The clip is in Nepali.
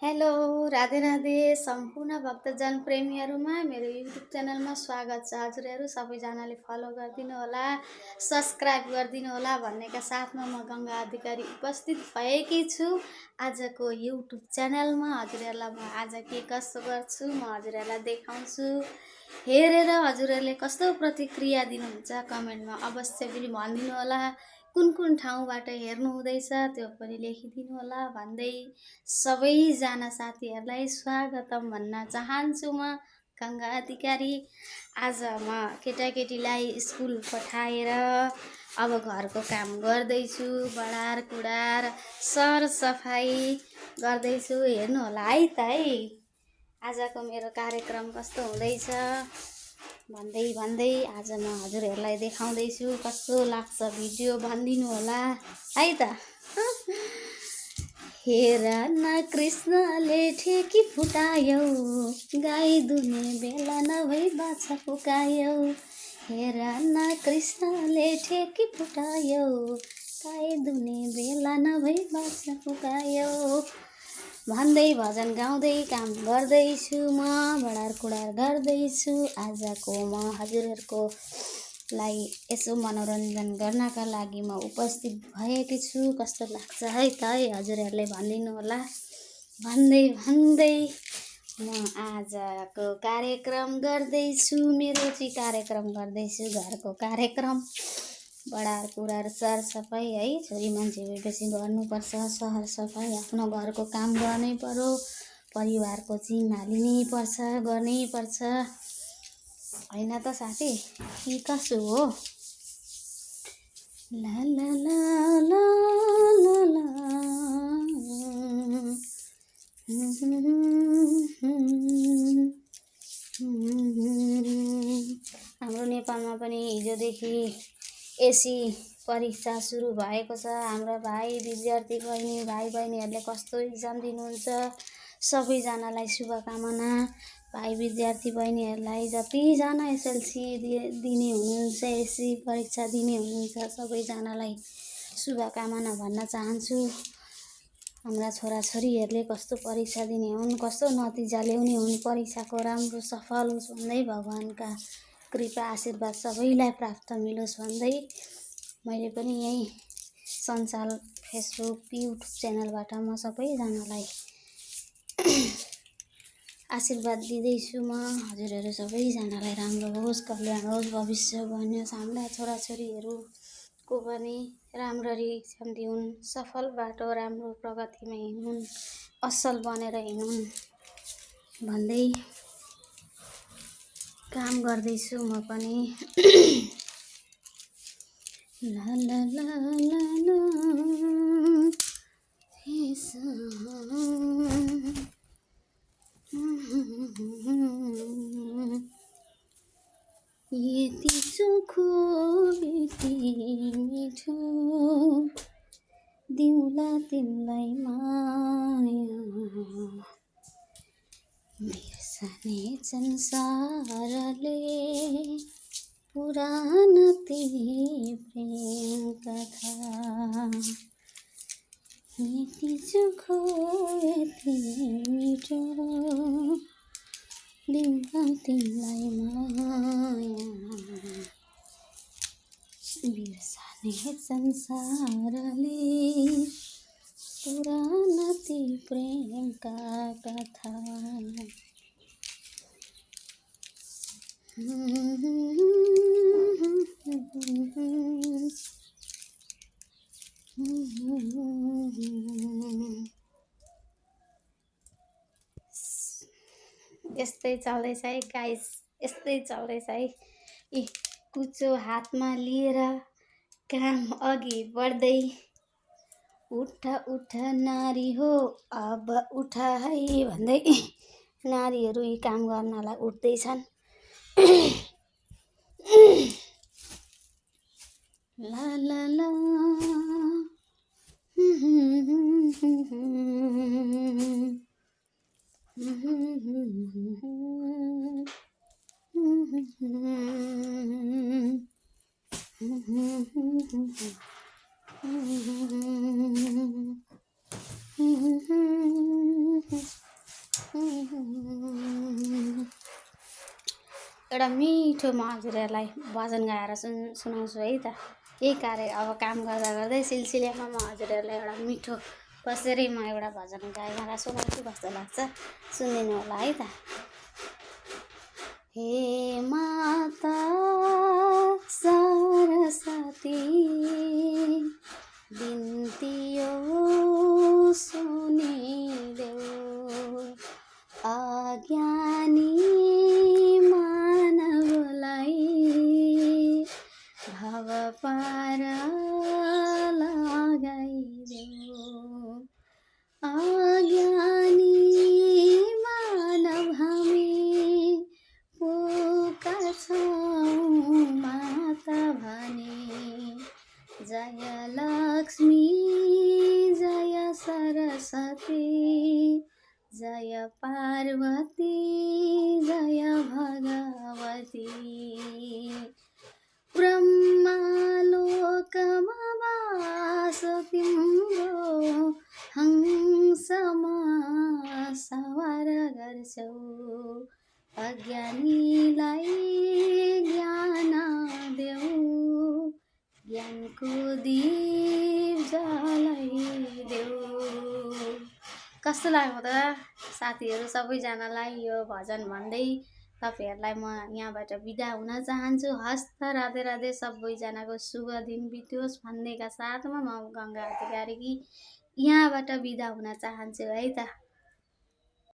हेलो, राधे राधे सम्पूर्ण भक्तजन प्रेमीहरूमा मेरो युट्युब च्यानलमा स्वागत छ। हजुरहरू सबैजनाले फलो गरिदिनु होला, सब्सक्राइब गरिदिनु होला भन्नेका साथमा म गङ्गा अधिकारी उपस्थित भएकी छु आजको युट्युब च्यानलमा। हजुरहरूलाई म आज के कसो गर्छु म हजुरहरूलाई देखाउँछु। हेरेर हजुरहरूले कस्तो प्रतिक्रिया दिनुहुन्छ कमेन्टमा अवश्य पनि भनिदिनु होला। कुन कुन ठाउँबाट हेर्नु हुँदैछ त्यो पनि लेखिदिनु होला भन्दै सबैजना साथीहरूलाई स्वागतम भन्न चाहन्छु। म गङ्गा अधिकारी आज म केटाकेटीलाई स्कुल पठाएर अब घरको काम गर्दैछु, बडार कुडार सरसफाइ गर्दैछु। हेर्नु होला है त है आजको मेरो कार्यक्रम कस्तो हुँदैछ भन्दै आज म हजुरहरूलाई देखाउँदैछु। कस्तो लाग्छ भिडियो भनिदिनु होला है त। हेर न कृष्णले ठेकी फुटायो, गाई दुने बेला नभई बाछा फुकायो। हेर न कृष्णले ठेकी फुटायो, गाई दुने बेला नभई बाछा फुकायो भन्दै भजन गाउँदै काम गर्दैछु। म बडार कुडार गर्दैछु। आजको म हजुरहरूको लाई यसो मनोरञ्जन गर्नका लागि म उपस्थित भएकी छु। कस्तो लाग्छ है त है हजुरहरूले भनिदिनु होला भन्दै म आजको कार्यक्रम गर्दैछु। मेरो चाहिँ कार्यक्रम गर्दैछु घरको कार्यक्रम, बडार कुडार सरसफाइ है। छोरी मान्छे भएपछि गर्नुपर्छ सरसफाइ, आफ्नो घरको काम गर्नै पर्यो, परिवारको जिम्मा लिनै पर्छ, गर्नै पर्छ होइन त साथी। कि कसो हो? ला ला ला ला ला ला। हाम्रो नेपालमा पनि हिजोदेखि एसी परीक्षा सुरु भएको छ। हाम्रो भाइ विद्यार्थी भाइ बहिनीहरूले कस्तो इक्जाम दिनुहुन्छ सबैजनालाई शुभकामना। भाइ विद्यार्थी बहिनीहरूलाई जतिजना एसएलसी दिने हुनुहुन्छ, एसी परीक्षा दिने हुनुहुन्छ सबैजनालाई शुभकामना भन्न चाहन्छु। हाम्रा छोराछोरीहरूले कस्तो परीक्षा दिने हुन्, कस्तो नतिजा ल्याउने हुन्, परीक्षाको राम्रो सफल होस् भन्दै भगवानका कृपा आशीर्वाद सबैलाई प्राप्त मिलोस् भन्दै मैले पनि यही सञ्चाल फेसबुक युट्युब च्यानलबाट म सबैजनालाई आशीर्वाद दिँदैछु। म हजुरहरू सबैजनालाई राम्रो होस्, कल्याण होस्, भविष्य बनोस्, हाम्रा छोराछोरीहरूको पनि राम्ररी इक्जाम दिउन्, सफल बाटो राम्रो प्रगतिमा हिँड्नुन्, असल बनेर हिँड्नुन् भन्दै काम गर्दैछु म पनि। ला ला ला ला ला यति चोखो यति मिठो दिउँला तिमीलाई माया, बिर्सने संसारले पुरानो ती प्रेम कथा। यति चोखो यति मिठो दिउँला तिमीलाई माया, बिर्सने संसारले पुरानो ती प्रेमका कथा। यस्तै चल्दैछ है गाइस, यस्तै चल्दैछ है। यी कुचो हातमा लिएर काम अघि बढ्दै, उठ उठ नारी हो अब उठ है भन्दै नारीहरू यी काम गर्नलाई उठ्दैछन्। ला ला ला एउटा मिठो म हजुरहरूलाई भजन गाएर सुनाउँछु है त। यही कार्य अब काम गर्दा गर्दै सिलसिलामा म हजुरहरूलाई एउटा मिठो बसेरै म एउटा भजन गाएर सुनाउँछु, कस्तो लाग्छ सुनिदिनु होला है त। हे माता सरस्वती बिन्ती यो सुनिदेऊ, अज्ञानी मानवलाई भव पार लगाइदेऊ, अज्ञानी मानव हामी पोका छौँ माता भने, जय लक्ष्मी जय सरस्वती जय पार्वती जय भगवती, ब्रह्मलोकमा वास तिम्रो हंसमा सवार गर्छौ, अज्ञानीलाई ज्ञान देऊ, ज्ञानको दीप जलाइदेऊ। कस्तो लाग्यो त साथीहरू, सबैजनालाई यो भजन भन्दै तपाईँहरूलाई म यहाँबाट बिदा हुन चाहन्छु। हस्त राधे राधे, सबैजनाको शुभ दिन बित्योस् भन्नेका साथमा म गङ्गा अधिकारी यहाँबाट बिदा हुन चाहन्छु है त।